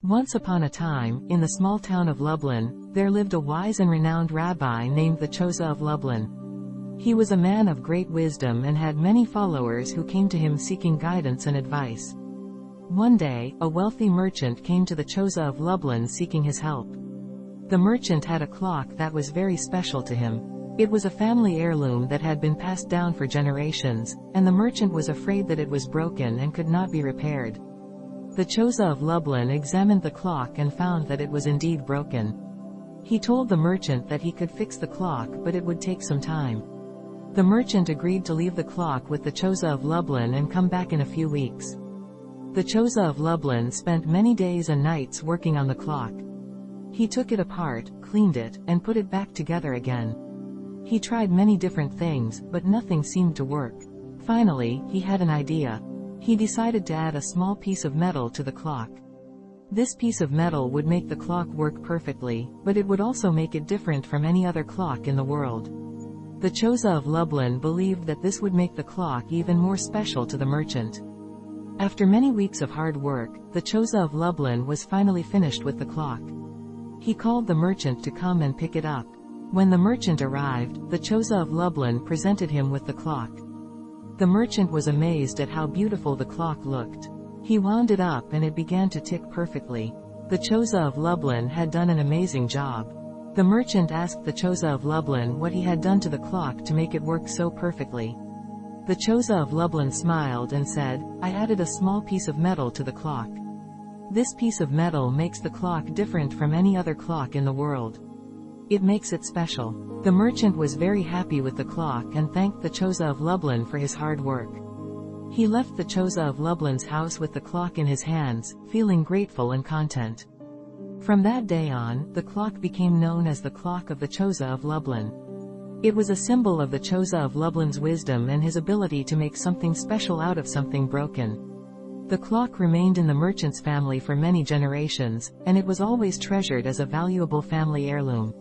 Once upon a time, in the small town of Lublin, there lived a wise and renowned rabbi named the Chozeh of Lublin. He was a man of great wisdom and had many followers who came to him seeking guidance and advice. One day, a wealthy merchant came to the Chozeh of Lublin seeking his help. The merchant had a clock that was very special to him. It was a family heirloom that had been passed down for generations, and the merchant was afraid that it was broken and could not be repaired. The Chozeh of Lublin examined the clock and found that it was indeed broken. He told the merchant that he could fix the clock, but it would take some time. The merchant agreed to leave the clock with the Chozeh of Lublin and come back in a few weeks. The Chozeh of Lublin spent many days and nights working on the clock. He took it apart, cleaned it, and put it back together again. He tried many different things, but nothing seemed to work. Finally, he had an idea. He decided to add a small piece of metal to the clock. This piece of metal would make the clock work perfectly, but it would also make it different from any other clock in the world. The Chozeh of Lublin believed that this would make the clock even more special to the merchant. After many weeks of hard work, the Chozeh of Lublin was finally finished with the clock. He called the merchant to come and pick it up. When the merchant arrived, the Chozeh of Lublin presented him with the clock. The merchant was amazed at how beautiful the clock looked. He wound it up and it began to tick perfectly. The Chozeh of Lublin had done an amazing job. The merchant asked the Chozeh of Lublin what he had done to the clock to make it work so perfectly. The Chozeh of Lublin smiled and said, "I added a small piece of metal to the clock. This piece of metal makes the clock different from any other clock in the world. It makes it special." The merchant was very happy with the clock and thanked the Chozeh of Lublin for his hard work. He left the Chozeh of Lublin's house with the clock in his hands, feeling grateful and content. From that day on, the clock became known as the clock of the Chozeh of Lublin. It was a symbol of the Chozeh of Lublin's wisdom and his ability to make something special out of something broken. The clock remained in the merchant's family for many generations, and it was always treasured as a valuable family heirloom.